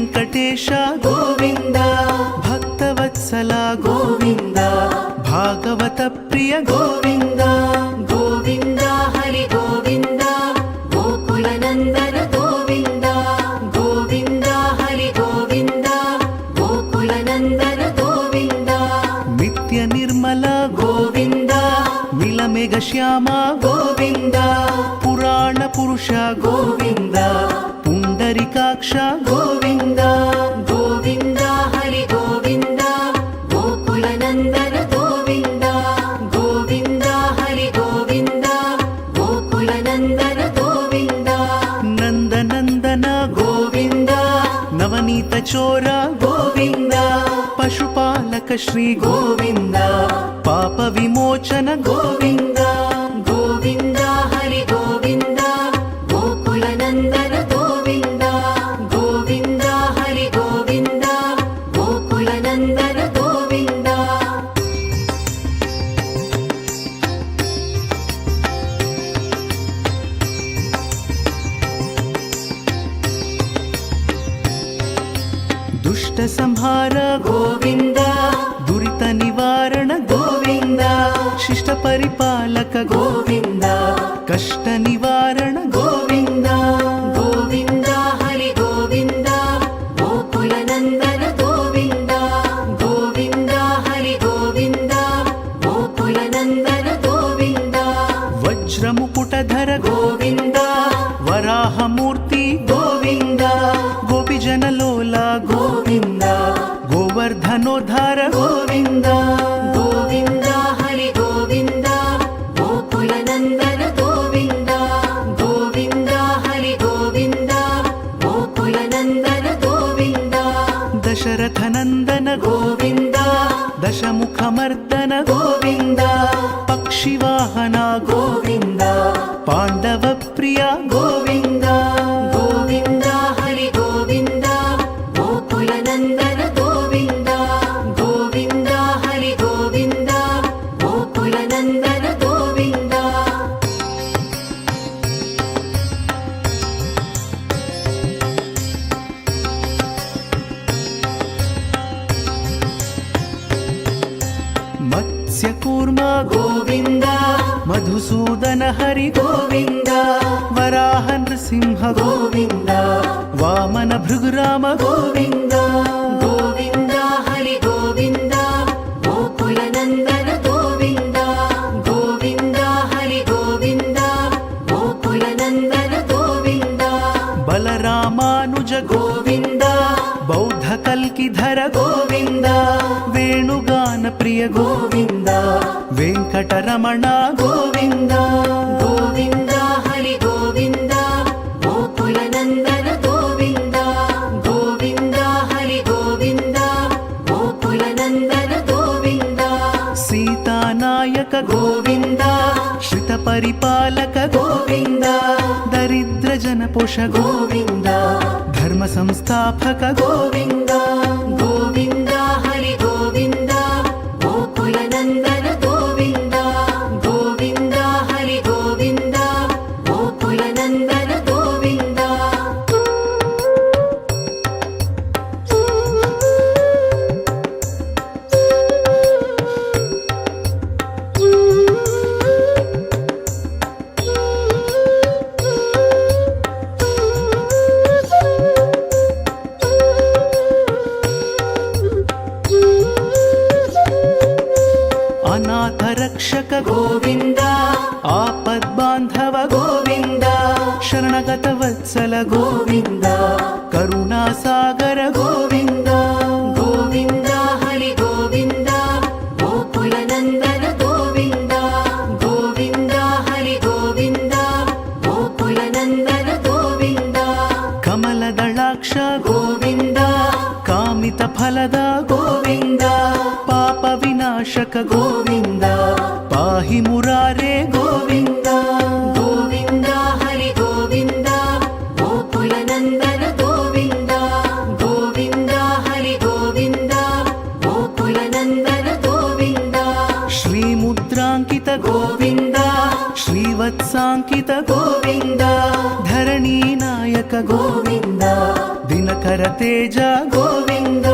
ವೆಂಕಟೇಶ ಗೋವಿಂದ, ಭಕ್ತವತ್ಸಲ ಗೋವಿಂದ, ಭಾಗವತ ಪ್ರಿಯ ಗೋವಿಂದ. ಗೋವಿಂದ ಹರಿ ಗೋವಿಂದ, ಗೋಕುಲ ನಂದನ ಗೋವಿಂದ. ಗೋವಿಂದ ಹರಿ ಗೋವಿಂದ, ಗೋಕುಲ ನಂದನ ಗೋವಿಂದ. ನಿತ್ಯ ನಿರ್ಮಲ ಗೋವಿಂದ, ಮಿಲಮೆಘ ಶ್ಯಾಮ ಗೋವಿಂದ. ಪುರಾಣ ಪುರುಷ ಗೋವಿಂದ, ಪುಂಡರಿಕಾಕ್ಷ ಗೋವಿಂದ. ಗೋವಿಂದ ಹರಿ ಗೋವಿಂದ, ಗೋಕುಲ ನಂದನ ಗೋವಿಂದ. ಗೋವಿಂದ ಹರಿ ಗೋವಿಂದ, ಗೋಕುಲ ನಂದನ ಗೋವಿಂದ. ನಂದನಂದನ ಗೋವಿಂದ, ನವನೀತ ಚೋರ ಗೋವಿಂದ. ಪಶುಪಾಲಕ ಶ್ರೀ ಗೋವಿಂದ, ಪಾಪ ವಿಮೋಚನ ಗೋವಿಂದ. ಗೋವಿಂದ ಹರಿ ಗೋವಿಂದ, ಗೋಕುಲ ನಂದನ ಗೋವಿಂದ. ಗೋವಿಂದ ಹರಿ ಗೋವಿಂದ, ಗೋಕುಲ ನಂದನ ಗೋವಿಂದ. ದುಷ್ಟ ಸಂಹಾರ ಗೋವಿಂದ, ದುರಿತ ನಿವಾರಣ ಗೋವಿಂದ. ಶಿಷ್ಟ ಪರಿಪಾಲಕ ಗೋವಿಂದ, ಕಷ್ಟ ನಿವಾರಣ ಗೋವಿಂದ. ಗೋವಿಂದ ಹರಿ ಗೋವಿಂದ, ಗೋಕುಲ ನಂದನ ಗೋವಿಂದ. ಗೋವಿಂದ ಹರಿ ಗೋವಿಂದ, ಗೋಕುಲ ನಂದನ ಗೋವಿಂದ. ವಜ್ರ ಮುಕುಟಧರ ಗೋವಿಂದ, ವರಾಹ ಮೂರ್ತಿ ಗೋವಿಂದ. ಗೋಪಿಜನಲೋಲ ಗೋವಿಂದ, ಗೋವರ್ಧನೋದ್ಧಾರ ಗೋವಿಂದ. ಗೋವಿಂದ ಹರಿ ಗೋವಿಂದ, ಗೋಕುಲ ನಂದನ ಗೋವಿಂದ. ಗೋವಿಂದ ಹರಿ ಗೋವಿಂದ, ಗೋಕುಲ ನಂದನ ಗೋವಿಂದ. ದಶರಥ ನಂದನ ಗೋವಿಂದ, ದಶಮುಖ ಮರ್ದನ ಗೋವಿಂದ. ಪಕ್ಷಿವಾಹನ ಗೋವಿಂದ, ಪಾಂಡವ ಪ್ರಿಯ ಗೋವಿಂದ. ಗೋವಿಂದ ಹರಿ ಗೋವಿಂದ, ಗೋಕುಲ ನಂದನ ಗೋವಿಂದ. ಗೋವಿಂದ ಹರಿ ಗೋವಿಂದ, ಗೋಕುಲ ನಂದನ ಗೋವಿಂದ. ಮತ್ಸ್ಯ ಕೂರ್ಮ ಗೋವಿಂದ, ಮಧುಸೂದನ ಹರಿ ಗೋವಿಂದ. ವರಾಹ ನೃಸಿಂಹ ಗೋವಿಂದ, ವಾಮನ ಭೃಗುರಾಮ ಗೋವಿಂದ. ಗೋವಿಂದ ಹರಿ ಗೋವಿಂದ, ಗೋಕುಲ ನಂದನ ಗೋವಿಂದ. ಗೋವಿಂದ ಹರಿ ಗೋವಿಂದ, ಗೋಕುಲ ನಂದನ ಗೋವಿಂದ. ಬಲರಾಮಾನುಜ ಗೋವಿಂದ, ಬೌದ್ಧ ಕಲ್ಕಿಧರ ಗೋವಿಂದ. ವೇಣುಗಾನ ಪ್ರಿಯ ಗೋವಿಂದ, ವೆಂಕಟರಮಣ ಗೋವಿಂದ. ಗೋವಿಂದ ಹರಿ ಗೋವಿಂದ, ಗೋಕುಲ ನಂದನ ಗೋವಿಂದ. ಗೋವಿಂದ ಹರಿ ಗೋವಿಂದ, ಗೋಕುಲ ನಂದನ ಗೋವಿಂದ. ಸೀತಾನಾಯಕ ಗೋವಿಂದ, ಶ್ರಿತ ಪರಿಪಾಲಕ ಗೋವಿಂದ. ದರಿದ್ರ ಜನಪೋಷ ಗೋವಿಂದ, ಧರ್ಮ ಸಂಸ್ಥಾಪಕ ಗೋವಿಂದ. ಗೋವಿಂದ ಹರಿ ಗೋವಿಂದ, ಗೋಕುಲ ನಂದನ ಗೋವಿಂದ. ಗೋವಿಂದ ಹರಿ ಗೋವಿಂದ, ಗೋಕುಲ ನಂದನ ಗೋವಿಂದ. ಅನಾಥ ರಕ್ಷಕ ಗೋವಿಂದ, ಆಪದ್ ಬಾಂಧವ ಗೋವಿಂದ. ಶರಣಗತ ವತ್ಸಲ ಗೋವಿಂದ, ಕರುಣಾಸಾಗರ ಗೋವಿಂದ. ಗೋವಿಂದ ಹರಿ ಗೋವಿಂದ, ಗೋಕುಲ ನಂದನ ಗೋವಿಂದ. ಗೋವಿಂದ ಹರಿ ಗೋವಿಂದ, ಗೋಕುಲ ನಂದನ ಗೋವಿಂದ. ಕಮಲದಳಾಕ್ಷ ಗೋವಿಂದ, ಕಾಮಿತ ಫಲದ ಗೋವಿಂದ. ಪಾಪ ವಿನಾಶಕ ಗೋವಿಂದ, ಪಾಹಿ ಮುರಾರೇ ಗೋವಿಂದ. ಗೋವಿಂದ ಹರಿ ಗೋವಿಂದ, ಗೋಕುಲ ನಂದನ ಗೋವಿಂದ. ಗೋವಿಂದ ಹರಿ ಗೋವಿಂದ, ಗೋಕುಲ ನಂದನ ಗೋವಿಂದ. ಶ್ರೀ ಮುದ್ರಾಂಕಿತ ಗೋವಿಂದ, ಶ್ರೀವತ್ಸಾಂಕಿತ ಗೋವಿಂದ. ಧರಣಿ ನಾಯಕ ಗೋವಿಂದ, ದಿನ ದಿನಕರ ತೇಜ ಗೋವಿಂದ